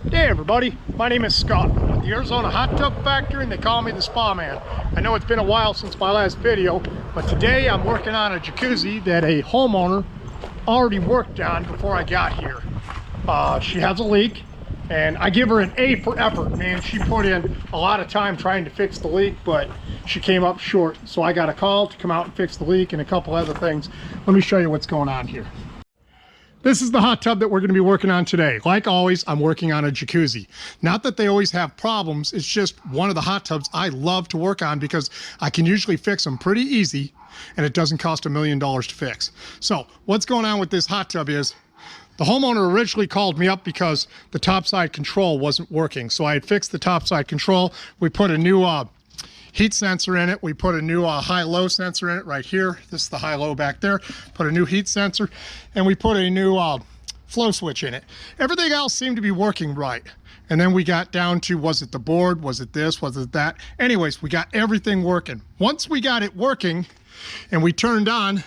Hey everybody, my name is Scott at the Arizona Hot Tub Factory, and they call me the Spa Man. I know it's been a while since my last video, but today I'm working on a jacuzzi that a homeowner already worked on before I got here. She has a leak, and I give her an A for effort, man. She put in a lot of time trying to fix the leak, but she came up short. So I got a call to come out and fix the leak and a couple other things. Let me show you what's going on here. This is the hot tub that we're going to be working on today. Like always, I'm working on a jacuzzi. Not that they always have problems, it's just one of the hot tubs I love to work on because I can usually fix them pretty easy and it doesn't cost $1 million to fix. So what's going on with this hot tub is the homeowner originally called me up because the topside control wasn't working. So I had fixed the topside control. We put a new heat sensor in it. We put a new high-low sensor in it right here. This is the high-low back there. Put a new heat sensor, and we put a new flow switch in it. Everything else seemed to be working right. And then we got down to, was it the board? Was it this? Was it that? Anyways, we got everything working. Once we got it working and we turned on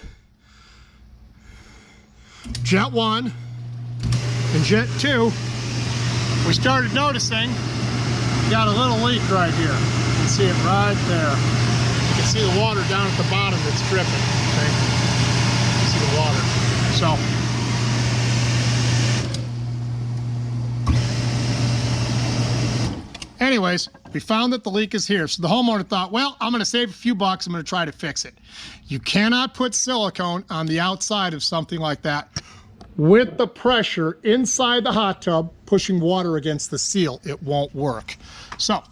jet 1 and jet 2, we started noticing we got a little leak right here. You can see it right there. You can see the water down at the bottom that's dripping. Okay? You see the water. So anyways, we found that the leak is here. So the homeowner thought, well, I'm going to save a few bucks. I'm going to try to fix it. You cannot put silicone on the outside of something like that with the pressure inside the hot tub pushing water against the seal. It won't work. So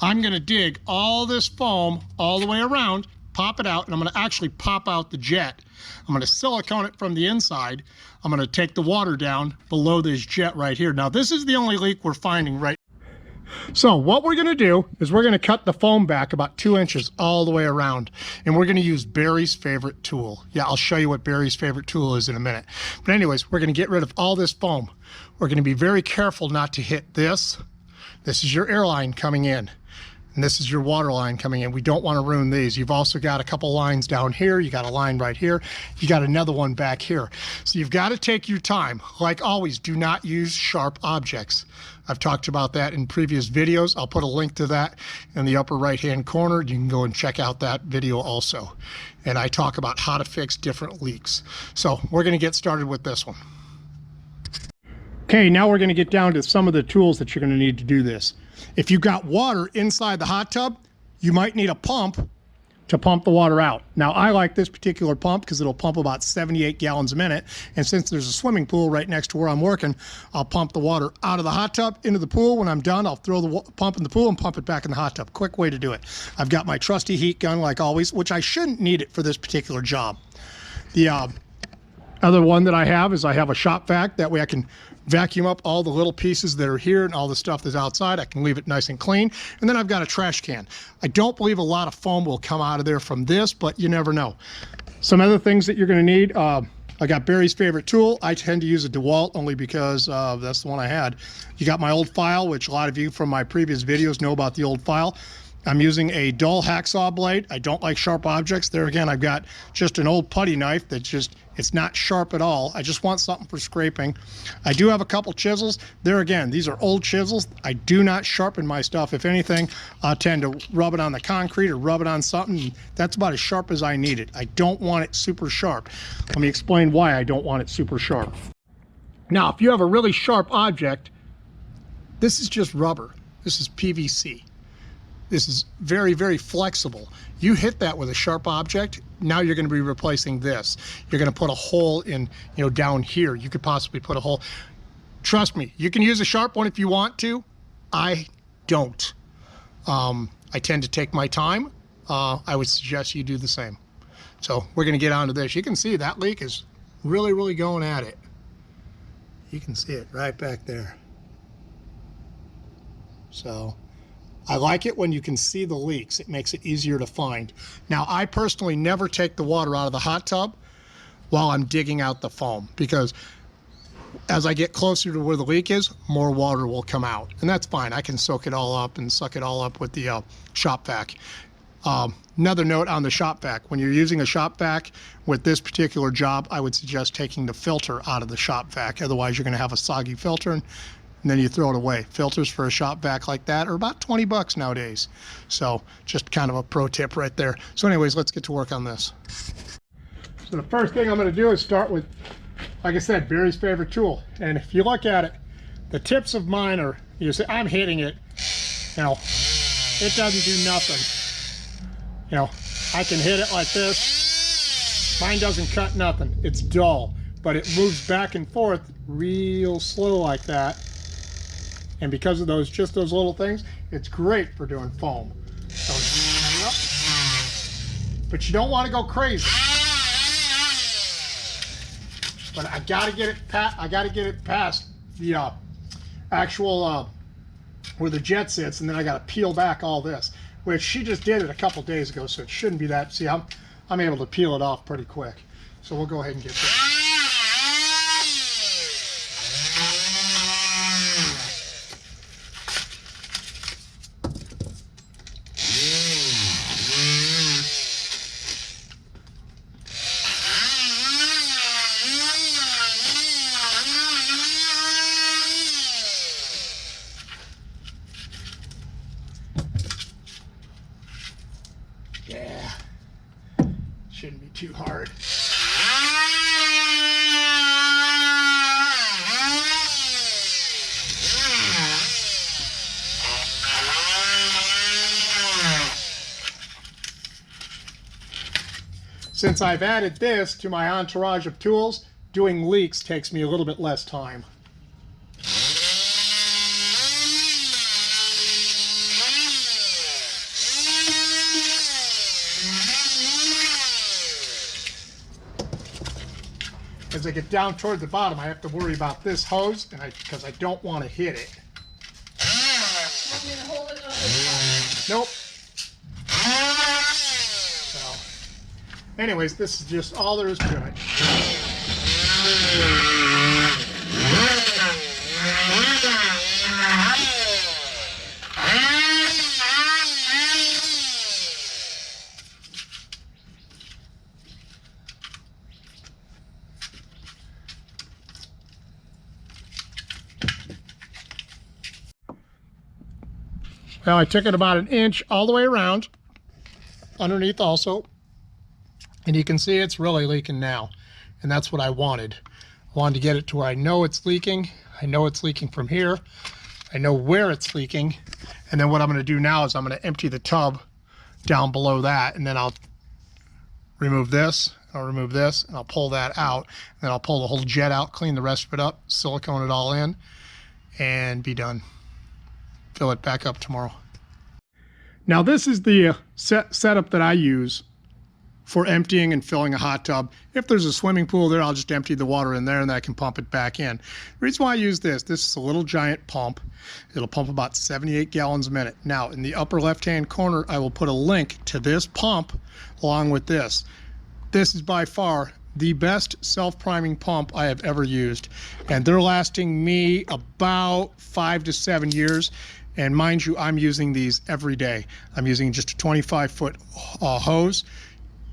I'm going to dig all this foam all the way around, pop it out, and I'm going to actually pop out the jet. I'm going to silicone it from the inside. I'm going to take the water down below this jet right here. Now, this is the only leak we're finding right now. So what we're going to do is we're going to cut the foam back about 2 inches all the way around, and we're going to use Barry's favorite tool. Yeah, I'll show you what Barry's favorite tool is in a minute. But anyways, we're going to get rid of all this foam. We're going to be very careful not to hit this. This is your air line coming in, and this is your water line coming in. We don't want to ruin these. You've also got a couple lines down here. You got a line right here. You got another one back here. So you've got to take your time. Like always, do not use sharp objects. I've talked about that in previous videos. I'll put a link to that in the upper right-hand corner. You can go and check out that video also. And I talk about how to fix different leaks. So we're going to get started with this one. Okay, now we're going to get down to some of the tools that you're going to need to do this. If you've got water inside the hot tub, you might need a pump to pump the water out. Now, I like this particular pump because it'll pump about 78 gallons a minute. And since there's a swimming pool right next to where I'm working, I'll pump the water out of the hot tub into the pool. When I'm done, I'll throw the pump in the pool and pump it back in the hot tub. Quick way to do it. I've got my trusty heat gun like always, which I shouldn't need it for this particular job. The other one that I have is I have a shop vac. That way I can vacuum up all the little pieces that are here and all the stuff that's outside. I can leave it nice and clean. And then I've got a trash can. I don't believe a lot of foam will come out of there from this, but you never know. Some other things that you're going to need. I got Barry's favorite tool. I tend to use a DeWalt only because that's the one I had. You got my old file, which a lot of you from my previous videos know about the old file. I'm using a dull hacksaw blade. I don't like sharp objects. There again, I've got just an old putty knife that's just, it's not sharp at all. I just want something for scraping. I do have a couple chisels. There again, these are old chisels. I do not sharpen my stuff. If anything, I tend to rub it on the concrete or rub it on something. That's about as sharp as I need it. I don't want it super sharp. Let me explain why I don't want it super sharp. Now, if you have a really sharp object, this is just rubber. This is PVC. This is very, very flexible. You hit that with a sharp object, now you're going to be replacing this. You're going to put a hole in, down here. You could possibly put a hole. Trust me, you can use a sharp one if you want to. I don't. I tend to take my time. I would suggest you do the same. So we're going to get onto this. You can see that leak is really, really going at it. You can see it right back there. So I like it when you can see the leaks. It makes it easier to find. Now, I personally never take the water out of the hot tub while I'm digging out the foam because as I get closer to where the leak is, more water will come out. And that's fine. I can soak it all up and suck it all up with the shop vac. Another note on the shop vac. When you're using a shop vac with this particular job, I would suggest taking the filter out of the shop vac. Otherwise, you're going to have a soggy filter. And and then you throw it away. Filters for a shop vac like that are about 20 bucks nowadays. So just kind of a pro tip right there. So anyways, let's get to work on this. So the first thing I'm going to do is start with, like I said, Barry's favorite tool. And if you look at it, the tips of mine are, you say, I'm hitting it, you know, it doesn't do nothing. You know, I can hit it like this. Mine doesn't cut nothing. It's dull, but it moves back and forth real slow like that. And because of those, just those little things, it's great for doing foam. So, but you don't want to go crazy. But I gotta get it past the actual where the jet sits, and then I gotta peel back all this, which she just did it a couple days ago, so it shouldn't be that. See, I'm able to peel it off pretty quick. So we'll go ahead and get this. Yeah, shouldn't be too hard. Since I've added this to my entourage of tools, doing leaks takes me a little bit less time. As I get down toward the bottom, I have to worry about this hose, and because I don't want to hit it. Want me to hold it up? Nope. So, anyways, this is just all there is to it. Well, I took it about 1 inch all the way around, underneath also, and you can see it's really leaking now, and that's what I wanted. I wanted to get it to where I know it's leaking. I know it's leaking from here. I know where it's leaking, and then what I'm going to do now is I'm going to empty the tub down below that, and then I'll remove this, and I'll pull that out, and then I'll pull the whole jet out, clean the rest of it up, silicone it all in, and be done. Fill it back up tomorrow. Now this is the setup that I use for emptying and filling a hot tub. If there's a swimming pool there, I'll just empty the water in there and then I can pump it back in. The reason why I use this is a little giant pump. It'll pump about 78 gallons a minute. Now in the upper left-hand corner, I will put a link to this pump along with this. This is by far the best self-priming pump I have ever used, and they're lasting me about 5 to 7 years. And mind you, I'm using these every day. I'm using just a 25-foot hose.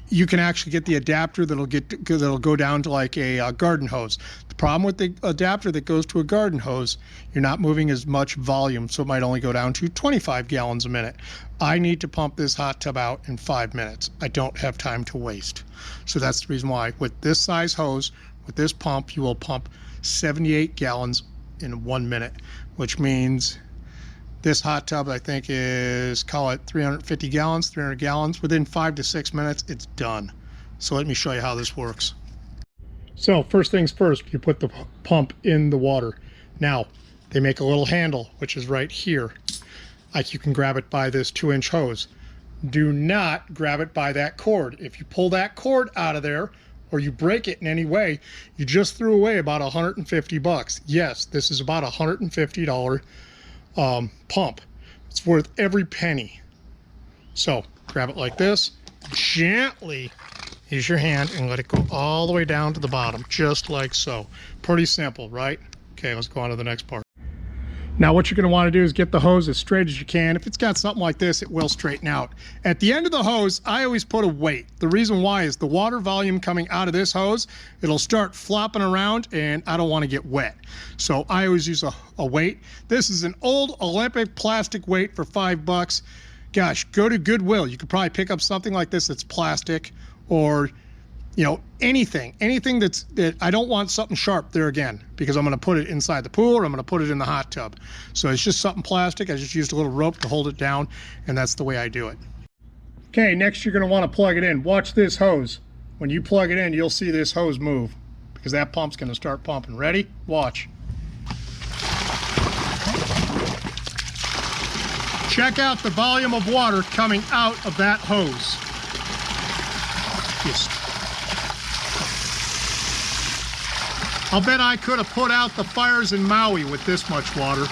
You can actually get the adapter that'll go down to like a garden hose. The problem with the adapter that goes to a garden hose, you're not moving as much volume, so it might only go down to 25 gallons a minute. I need to pump this hot tub out in 5 minutes. I don't have time to waste. So that's the reason why with this size hose, with this pump, you will pump 78 gallons in 1 minute, which means this hot tub, I think, is, call it 350 gallons, 300 gallons. Within 5 to 6 minutes, it's done. So let me show you how this works. So first things first, you put the pump in the water. Now, they make a little handle, which is right here. Like you can grab it by this 2-inch hose. Do not grab it by that cord. If you pull that cord out of there, or you break it in any way, you just threw away about 150 bucks. Yes, this is about $150 pump. It's worth every penny. So grab it like this, gently use your hand and let it go all the way down to the bottom, just like so. Pretty simple, right? Okay, let's go on to the next part. Now what you're going to want to do is get the hose as straight as you can. If it's got something like this, it will straighten out. At the end of the hose, I always put a weight. The reason why is the water volume coming out of this hose, it'll start flopping around and I don't want to get wet. So I always use a weight. This is an old Olympic plastic weight for $5. Gosh, go to Goodwill. You could probably pick up something like this that's plastic, or you know, anything that I don't want something sharp there again, because I'm going to put it inside the pool or I'm going to put it in the hot tub. So it's just something plastic. I just used a little rope to hold it down, and that's the way I do it. Okay, next you're going to want to plug it in. Watch this hose. When you plug it in, you'll see this hose move, because that pump's going to start pumping. Ready? Watch. Check out the volume of water coming out of that hose. Just, I'll bet I could have put out the fires in Maui with this much water.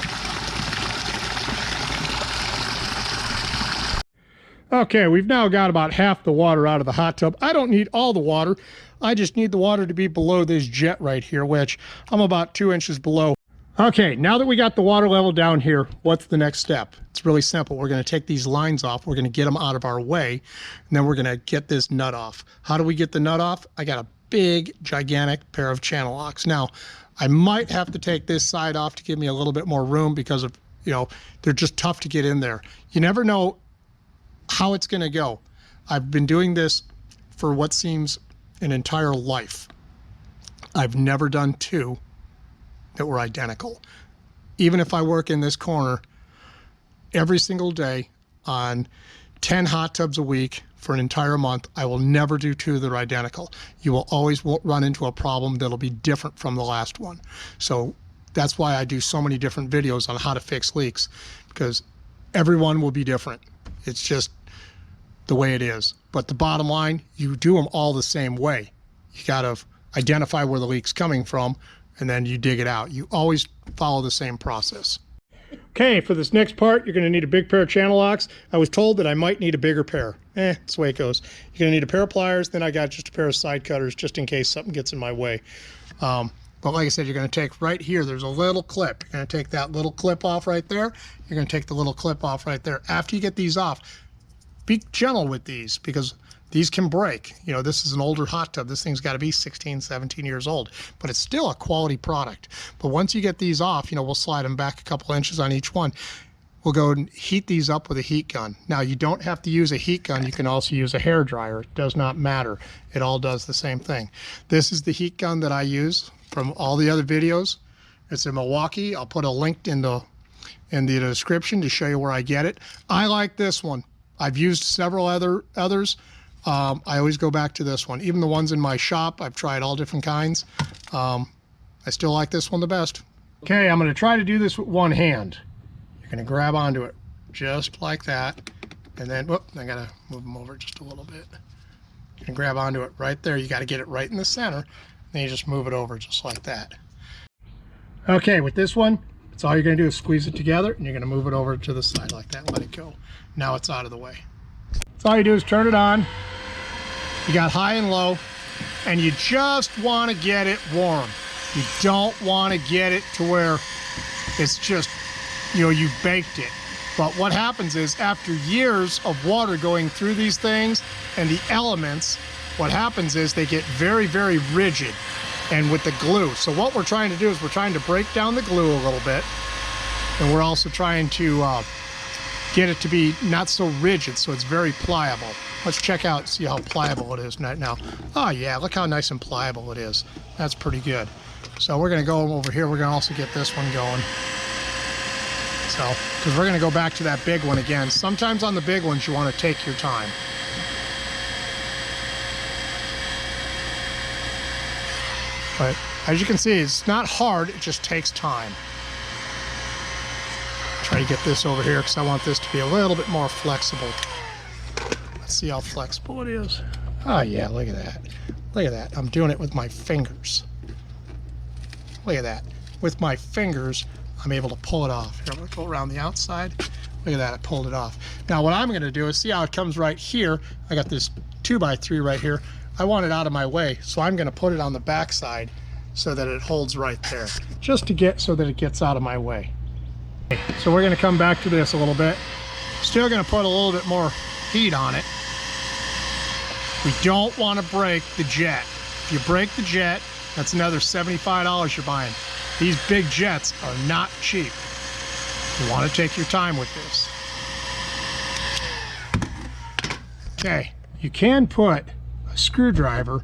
Okay, we've now got about half the water out of the hot tub. I don't need all the water. I just need the water to be below this jet right here, which I'm about 2 inches below. Okay, now that we got the water level down here, what's the next step? It's really simple. We're going to take these lines off. We're going to get them out of our way, and then we're going to get this nut off. How do we get the nut off? I got a big, gigantic pair of channel locks. Now, I might have to take this side off to give me a little bit more room, because of, you know, they're just tough to get in there. You never know how it's going to go. I've been doing this for what seems an entire life. I've never done two that were identical. Even if I work in this corner every single day on 10 hot tubs a week for an entire month, I will never do two that are identical. You will always run into a problem that'll be different from the last one. So that's why I do so many different videos on how to fix leaks, because everyone will be different. It's just the way it is. But the bottom line, you do them all the same way. You got to identify where the leak's coming from, and then you dig it out. You always follow the same process. Okay, for this next part, you're going to need a big pair of channel locks. I was told that I might need a bigger pair. That's the way it goes. You're going to need a pair of pliers, then I got just a pair of side cutters, just in case something gets in my way. But like I said, you're going to take right here, there's a little clip. You're going to take that little clip off right there. You're going to take the little clip off right there. After you get these off, be gentle with these, because these can break. You know, this is an older hot tub. This thing's got to be 16, 17 years old, but it's still a quality product. But once you get these off, you know, we'll slide them back a couple inches on each one. We'll go and heat these up with a heat gun. Now, you don't have to use a heat gun. You can also use a hair dryer. It does not matter. It all does the same thing. This is the heat gun that I use from all the other videos. It's in Milwaukee. I'll put a link in the description to show you where I get it. I like this one. I've used several others. I always go back to this one. Even the ones in my shop, I've tried all different kinds. I still like this one the best. Okay, I'm going to try to do this with one hand. You're going to grab onto it just like that. And then, whoop, I got to move them over just a little bit. You can grab onto it right there. You got to get it right in the center. Then you just move it over just like that. Okay, with this one, it's all you're going to do is squeeze it together, and you're going to move it over to the side like that and let it go. Now it's out of the way. So all you do is turn it on. You got high and low, and you just want to get it warm. You don't want to get it to where it's just, you know, you've baked it. But what happens is, after years of water going through these things and the elements, what happens is they get very, very rigid, and with the glue. So what we're trying to do is we're trying to break down the glue a little bit, and we're also trying to get it to be not so rigid, so it's very pliable. Let's check out, see how pliable it is right now. Oh yeah, look how nice and pliable it is. That's pretty good. So we're going to go over here. We're going to also get this one going. So, because we're going to go back to that big one again. Sometimes on the big ones, you want to take your time. But as you can see, it's not hard, it just takes time. Try to get this over here because I want this to be a little bit more flexible. Let's see how flexible it is. Oh yeah, look at that. Look at that. I'm doing it with my fingers. Look at that. With my fingers, I'm able to pull it off. Here, I'm going to go around the outside. Look at that, I pulled it off. Now what I'm going to do is, see how it comes right here. I got this 2x3 right here. I want it out of my way, so I'm going to put it on the back side so that it holds right there, just to get so that it gets out of my way. So we're gonna come back to this a little bit. Still gonna put a little bit more heat on it. We don't wanna break the jet. If you break the jet, that's another $75 you're buying. These big jets are not cheap. You wanna take your time with this. Okay, you can put a screwdriver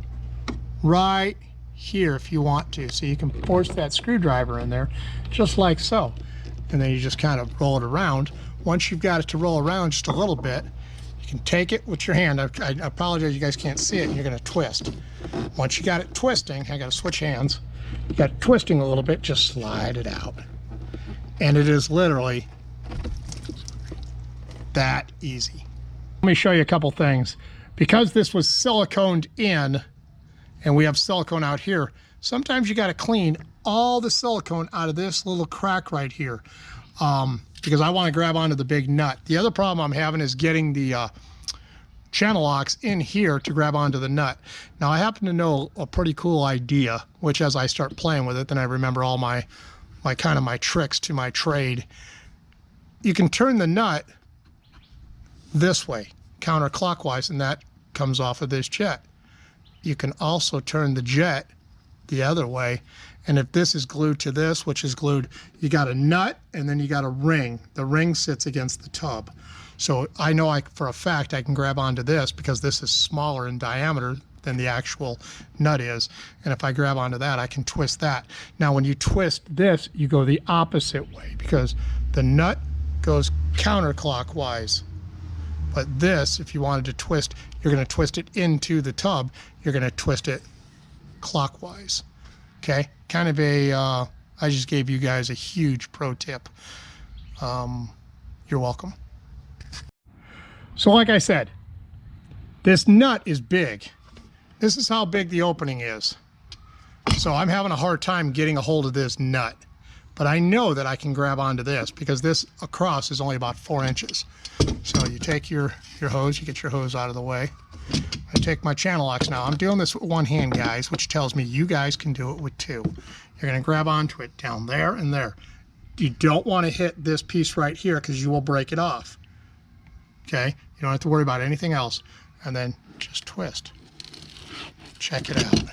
right here if you want to. So you can force that screwdriver in there just like so. And then you just kind of roll it around. Once you've got it to roll around just a little bit, you can take it with your hand. I apologize, you guys can't see it, and you're gonna twist. Once you got it twisting, I gotta switch hands. You got it twisting a little bit, just slide it out. And it is literally that easy. Let me show you a couple things. Because this was siliconed in, and we have silicone out here, sometimes you gotta clean all the silicone out of this little crack right here, because I wanna grab onto the big nut. The other problem I'm having is getting the channel locks in here to grab onto the nut. Now I happen to know a pretty cool idea, which as I start playing with it, then I remember all my tricks to my trade. You can turn the nut this way, counterclockwise, and that comes off of this jet. You can also turn the jet the other way, and if this is glued to this, which is glued, you got a nut and then you got a ring. The ring sits against the tub. So I know for a fact I can grab onto this because this is smaller in diameter than the actual nut is. And if I grab onto that, I can twist that. Now when you twist this, you go the opposite way because the nut goes counterclockwise. But this, if you wanted to twist, you're gonna twist it into the tub. You're gonna twist it clockwise, okay? Kind of a, I just gave you guys a huge pro tip. You're welcome. So like I said, this nut is big. This is how big the opening is. So I'm having a hard time getting a hold of this nut, but I know that I can grab onto this because this across is only about 4 inches. So you take your hose, you get your hose out of the way. I take my channel locks now. I'm doing this with one hand, guys, which tells me you guys can do it with two. You're gonna grab onto it down there and there. You don't wanna hit this piece right here because you will break it off. Okay, you don't have to worry about anything else. And then just twist. Check it out.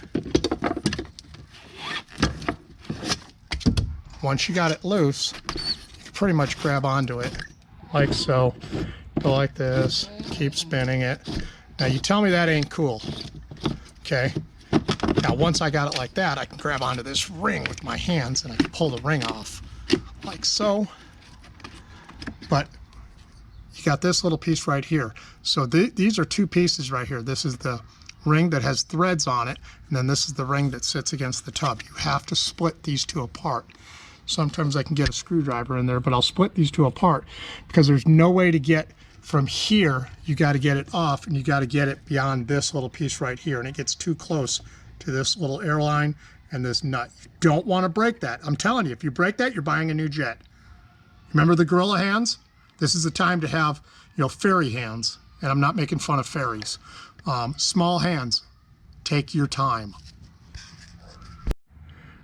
Once you got it loose, you can pretty much grab onto it like so. Go like this, keep spinning it. Now you tell me that ain't cool, okay? Now once I got it like that, I can grab onto this ring with my hands and I can pull the ring off like so. But you got this little piece right here. So these are two pieces right here. This is the ring that has threads on it, and then this is the ring that sits against the tub. You have to split these two apart. Sometimes I can get a screwdriver in there, but I'll split these two apart because there's no way to get from here. You got to get it off, and you got to get it beyond this little piece right here, and it gets too close to this little airline and this nut. You don't want to break that. I'm telling you, if you break that, you're buying a new jet. Remember the gorilla hands? This is the time to have, fairy hands, and I'm not making fun of fairies. Small hands, take your time.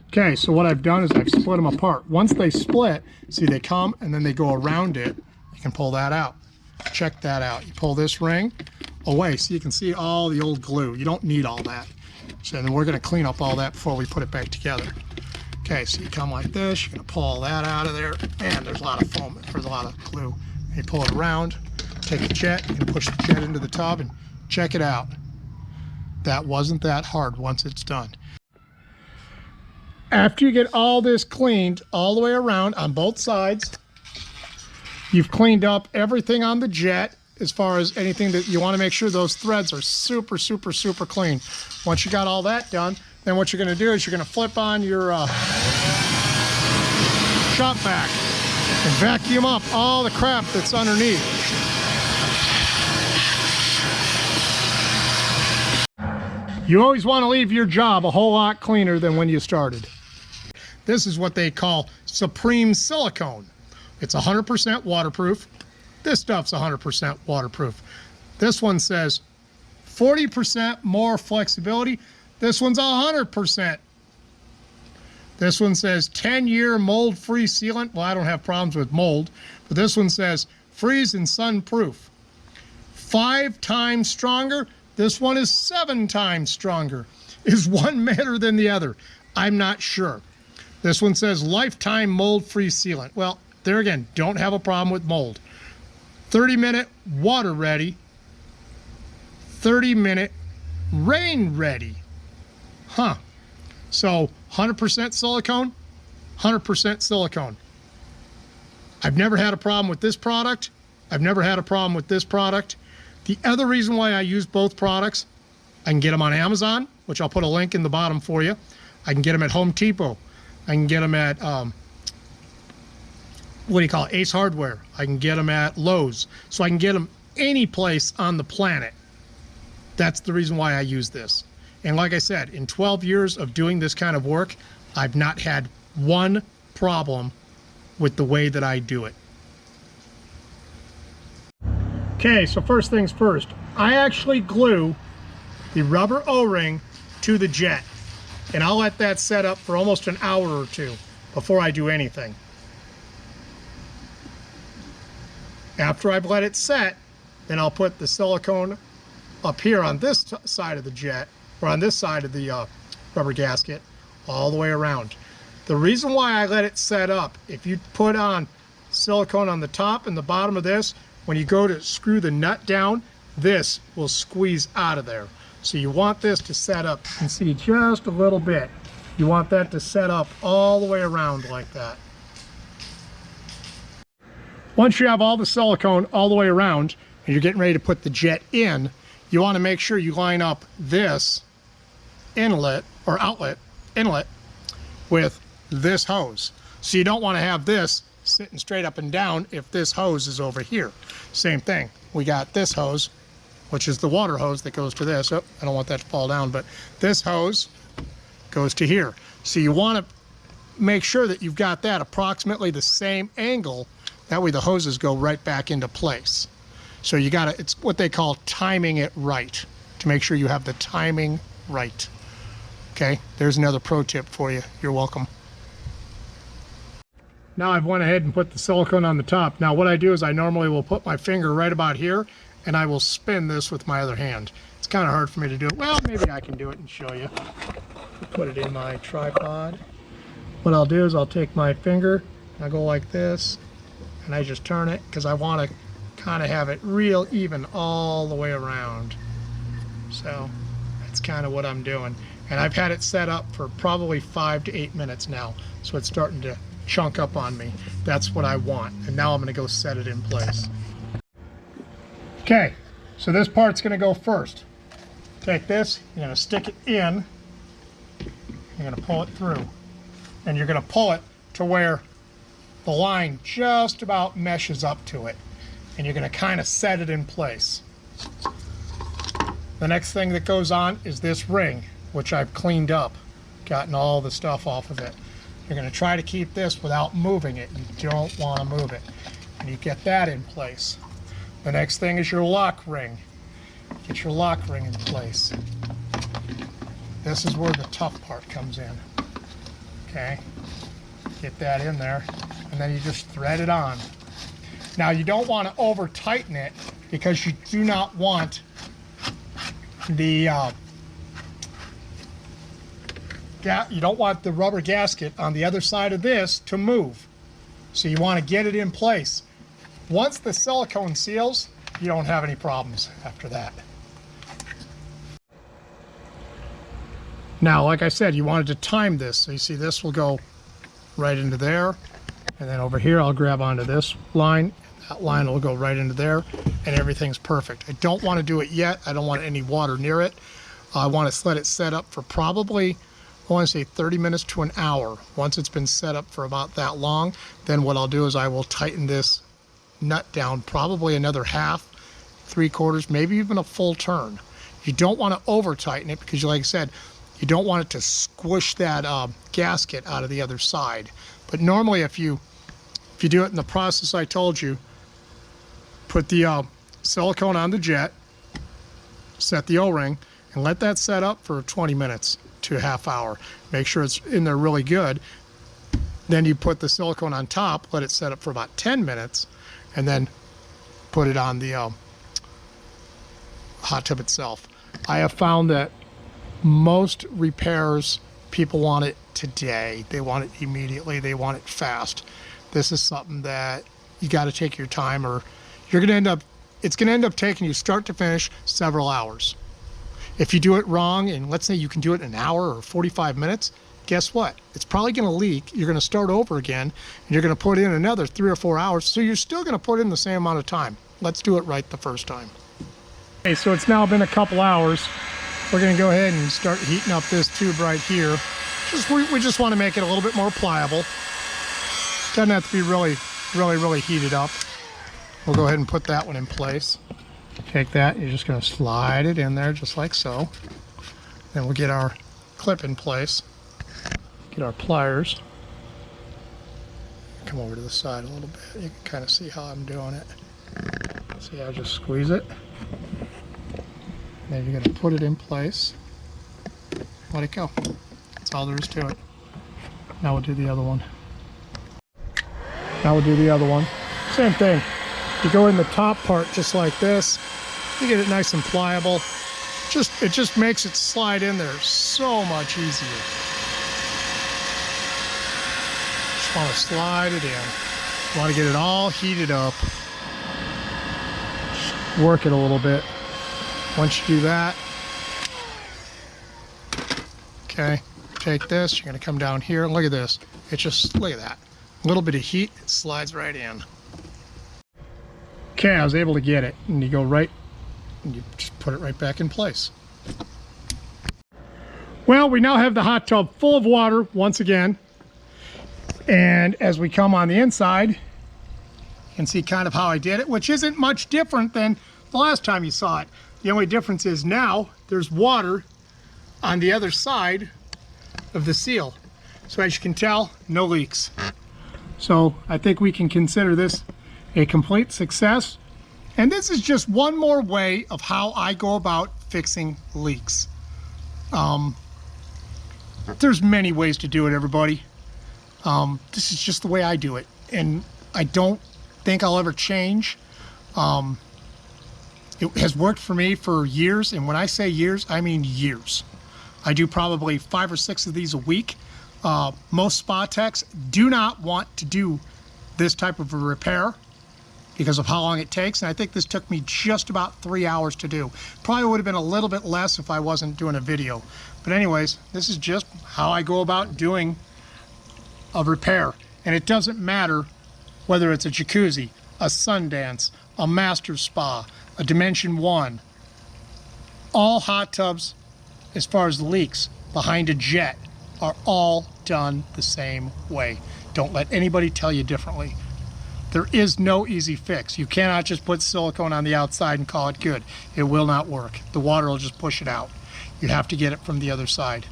Okay, so what I've done is I've split them apart. Once they split, see they come and then they go around it. You can pull that out. Check that out. You pull this ring away so you can see all the old glue. You don't need all that. So then we're gonna clean up all that before we put it back together. Okay, so you come like this, you're gonna pull all that out of there, and there's a lot of foam, there's a lot of glue. And you pull it around, take the jet, you can push the jet into the tub and check it out. That wasn't that hard once it's done. After you get all this cleaned all the way around on both sides, you've cleaned up everything on the jet as far as anything that you want to make sure those threads are super, super, super clean. Once you got all that done, then what you're going to do is you're going to flip on your shop vac and vacuum up all the crap that's underneath. You always want to leave your job a whole lot cleaner than when you started. This is what they call Supreme Silicone. It's 100% waterproof. This stuff's 100% waterproof. This one says 40% more flexibility. This one's 100% This one says 10-year mold-free sealant. Well, I don't have problems with mold, but this one says freeze and sun-proof. 5 times stronger. This one is 7 times stronger. Is one better than the other? I'm not sure. This one says lifetime mold-free sealant. Well, there again, don't have a problem with mold. 30-minute water ready. 30-minute rain ready. Huh. So 100% silicone, 100% silicone. I've never had a problem with this product. I've never had a problem with this product. The other reason why I use both products, I can get them on Amazon, which I'll put a link in the bottom for you. I can get them at Home Depot. I can get them at, Ace Hardware. I can get them at Lowe's. So I can get them any place on the planet. That's the reason why I use this. And like I said, in 12 years of doing this kind of work, I've not had one problem with the way that I do it. Okay, so first things first, I actually glue the rubber O-ring to the jet, and I'll let that set up for almost an hour or two before I do anything. After I've let it set, then I'll put the silicone up here on this side of the jet, or on this side of the rubber gasket, all the way around. The reason why I let it set up, if you put on silicone on the top and the bottom of this, when you go to screw the nut down, this will squeeze out of there. So you want this to set up, you can see just a little bit. You want that to set up all the way around like that. Once you have all the silicone all the way around, and you're getting ready to put the jet in, you want to make sure you line up this inlet or outlet, inlet, with this hose. So you don't want to have this sitting straight up and down if this hose is over here. Same thing. We got this hose, which is the water hose that goes to this. Oh, I don't want that to fall down, but this hose goes to here. So you want to make sure that you've got that approximately the same angle. That way the hoses go right back into place. So you got to, it's what they call timing it right, to make sure you have the timing right. Okay, there's another pro tip for you. You're welcome. Now I've went ahead and put the silicone on the top. Now what I do is I normally will put my finger right about here and I will spin this with my other hand. It's kind of hard for me to do it. Well, maybe I can do it and show you. Put it in my tripod. What I'll do is I'll take my finger, I'll go like this, and I just turn it because I want to kind of have it real even all the way around. So that's kind of what I'm doing. And I've had it set up for probably 5 to 8 minutes now. So it's starting to chunk up on me. That's what I want. And now I'm going to go set it in place. Okay, so this part's going to go first. Take this, you're going to stick it in, you're going to pull it through, and you're going to pull it to where the line just about meshes up to it, and you're going to kind of set it in place. The next thing that goes on is this ring, which I've cleaned up, gotten all the stuff off of it. You're going to try to keep this without moving it. You don't want to move it. And you get that in place. The next thing is your lock ring. Get your lock ring in place. This is where the tough part comes in. Okay, get that in there, and then you just thread it on. Now you don't want to over tighten it because you do not want the you don't want the rubber gasket on the other side of this to move. So you want to get it in place. Once the silicone seals, you don't have any problems after that. Now, like I said, you wanted to time this. So you see this will go right into there. And then over here, I'll grab onto this line. That line will go right into there, and everything's perfect. I don't want to do it yet. I don't want any water near it. I want to let it set up for probably, I want to say 30 minutes to an hour. Once it's been set up for about that long, then what I'll do is I will tighten this nut down probably another half, 3/4, maybe even a full turn. You don't want to over tighten it because, like I said, you don't want it to squish that gasket out of the other side. But normally if you do it in the process I told you, put the silicone on the jet, set the O-ring, and let that set up for 20 minutes. to a half hour. Make sure it's in there really good. Then you put the silicone on top, let it set up for about 10 minutes, and then put it on the hot tub itself. I have found that most repairs, people want it today. They want it immediately. They want it fast. This is something that you got to take your time, or you're going to end up, it's going to end up taking you start to finish several hours. If you do it wrong, and let's say you can do it in an hour or 45 minutes, guess what? It's probably going to leak. You're going to start over again, and you're going to put in another 3 or 4 hours. So you're still going to put in the same amount of time. Let's do it right the first time. Okay, so it's now been a couple hours. We're going to go ahead and start heating up this tube right here. We just want to make it a little bit more pliable. Doesn't have to be really heated up. We'll go ahead and put that one in place. Take that, you're just going to slide it in there just like so. Then we'll get our clip in place. Get our pliers. Come over to the side a little bit. You can kind of see how I'm doing it. See, I just squeeze it. Then you're going to put it in place. Let it go. That's all there is to it. Now we'll do the other one. Now we'll do the other one. Same thing. You go in the top part just like this. You get it nice and pliable. It just makes it slide in there so much easier. Just want to slide it in. You want to get it all heated up. Work it a little bit. Once you do that, okay, take this, you're going to come down here, and look at this. It just, look at that. A little bit of heat, it slides right in. Okay, I was able to get it, and you go right, and you just put it right back in place. Well, we now have the hot tub full of water once again, and as we come on the inside, you can see kind of how I did it, which isn't much different than the last time you saw it. The only difference is now there's water on the other side of the seal. So as you can tell, no leaks. So I think we can consider this a complete success. And this is just one more way of how I go about fixing leaks. There's many ways to do it, everybody. This is just the way I do it. And I don't think I'll ever change. It has worked for me for years, and when I say years, I mean years. I do probably 5 or 6 of these a week. Most spa techs do not want to do this type of a repair because of how long it takes, and I think this took me just about 3 hours to do. Probably would have been a little bit less if I wasn't doing a video. But anyways, this is just how I go about doing a repair. And it doesn't matter whether it's a jacuzzi, a Sundance, a master spa, a Dimension 1. All hot tubs, as far as the leaks behind a jet, are all done the same way. Don't let anybody tell you differently. There is no easy fix. You cannot just put silicone on the outside and call it good. It will not work. The water will just push it out. You have to get it from the other side.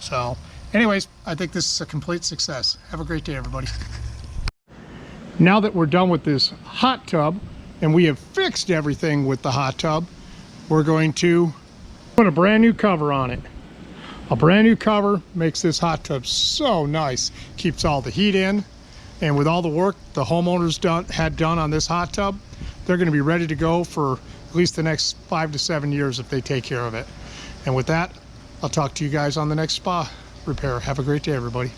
So, anyways, I think this is a complete success. Have a great day, everybody. Now that we're done with this hot tub, and we have fixed everything with the hot tub, we're going to put a brand new cover on it. A brand new cover makes this hot tub so nice. Keeps all the heat in, and with all the work the homeowners had done on this hot tub, they're going to be ready to go for at least the next 5 to 7 years if they take care of it. And with that, I'll talk to you guys on the next spa repair. Have a great day, everybody.